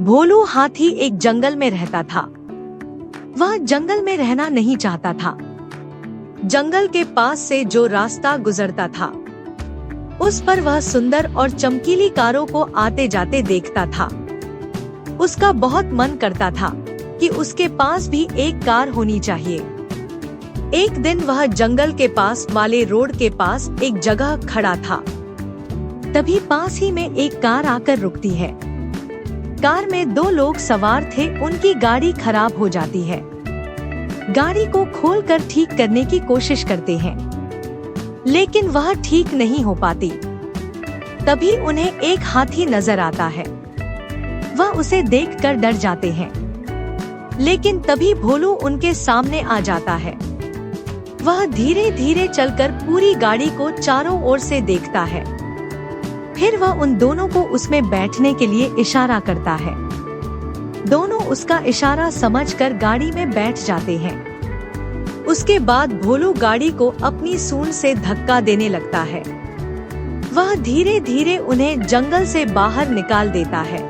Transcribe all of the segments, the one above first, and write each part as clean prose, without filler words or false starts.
भोलू हाथी एक जंगल में रहता था। वह जंगल में रहना नहीं चाहता था। जंगल के पास से जो रास्ता गुजरता था उस पर वह सुंदर और चमकीली कारों को आते जाते देखता था। उसका बहुत मन करता था कि उसके पास भी एक कार होनी चाहिए। एक दिन वह जंगल के पास वाले रोड के पास एक जगह खड़ा था। तभी पास ही में एक कार आकर रुकती है। कार में दो लोग सवार थे। उनकी गाड़ी खराब हो जाती है। गाड़ी को खोलकर ठीक करने की कोशिश करते हैं, लेकिन वह ठीक नहीं हो पाती। तभी उन्हें एक हाथी नजर आता है। वह उसे देखकर डर जाते हैं, लेकिन तभी भोलू उनके सामने आ जाता है। वह धीरे धीरे चलकर पूरी गाड़ी को चारों ओर से देखता है। फिर वह उन दोनों को उसमें बैठने के लिए इशारा करता है। दोनों उसका इशारा समझकर गाड़ी में बैठ जाते हैं। उसके बाद भोलू गाड़ी को अपनी सूंड से धक्का देने लगता है। वह धीरे धीरे उन्हें जंगल से बाहर निकाल देता है।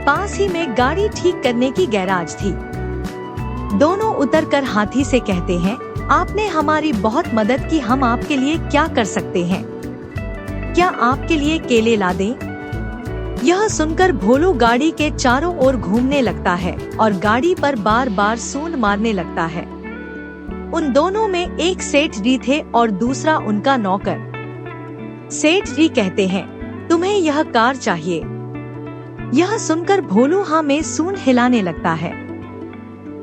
पास ही में गाड़ी ठीक करने की गैराज थी। दोनों उतरकर हाथी से कहते हैं, आपने हमारी बहुत मदद की, हम आपके लिए क्या कर सकते हैं? क्या आपके लिए केले ला दें? यह सुनकर भोलू गाड़ी के चारों ओर घूमने लगता है और गाड़ी पर बार बार सूंड मारने लगता है। उन दोनों में एक सेठ जी थे और दूसरा उनका नौकर। सेठ जी कहते हैं, तुम्हें यह कार चाहिए? यह सुनकर भोलू हाँ में सूंड हिलाने लगता है।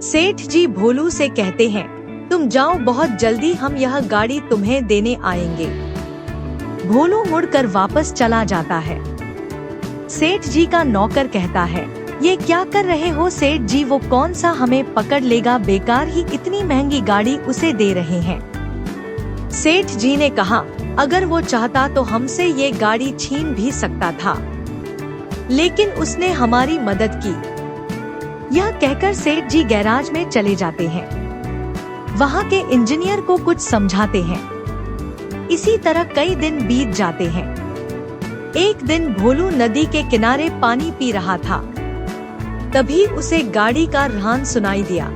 सेठ जी भोलू से कहते हैं, तुम जाओ, बहुत जल्दी हम यह गाड़ी तुम्हें देने आएंगे। भोलू मुड़कर वापस चला जाता है। सेठ जी का नौकर कहता है, ये क्या कर रहे हो सेठ जी? वो कौन सा हमें पकड़ लेगा? बेकार ही इतनी महंगी गाड़ी उसे दे रहे हैं। सेठ जी ने कहा, अगर वो चाहता तो हमसे ये गाड़ी छीन भी सकता था, लेकिन उसने हमारी मदद की। यह कहकर सेठ जी गैराज में चले जाते हैं। वहाँ के इंजीनियर को कुछ समझाते हैं। इसी तरह कई दिन बीत जाते हैं। एक दिन भोलू नदी के किनारे पानी पी रहा था। तभी उसे गाड़ी का रॉर्न सुनाई दिया।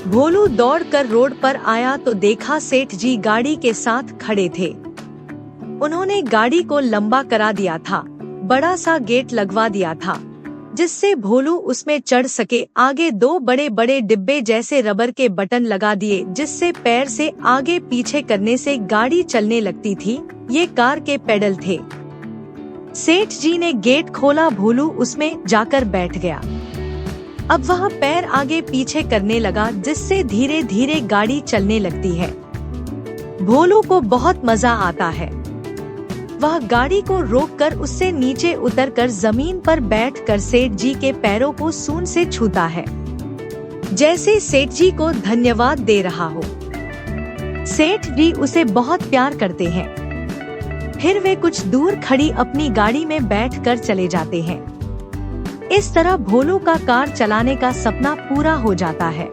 भोलू दौड़कर रोड पर आया तो देखा सेठ जी गाड़ी के साथ खड़े थे। उन्होंने गाड़ी को लंबा करा दिया था, बड़ा सा गेट लगवा दिया था जिससे भोलू उसमें चढ़ सके। आगे दो बड़े बड़े डिब्बे जैसे रबर के बटन लगा दिए, जिससे पैर से आगे पीछे करने से गाड़ी चलने लगती थी। ये कार के पेडल थे। सेठ जी ने गेट खोला, भोलू उसमें जाकर बैठ गया। अब वह पैर आगे पीछे करने लगा, जिससे धीरे धीरे गाड़ी चलने लगती है। भोलू को बहुत मजा आता है। वह गाड़ी को रोककर उससे नीचे उतरकर जमीन पर बैठकर सेठ जी के पैरों को सूंड से छूता है, जैसे सेठ जी को धन्यवाद दे रहा हो। सेठ जी उसे बहुत प्यार करते हैं। फिर वे कुछ दूर खड़ी अपनी गाड़ी में बैठकर चले जाते हैं। इस तरह भोलू का कार चलाने का सपना पूरा हो जाता है।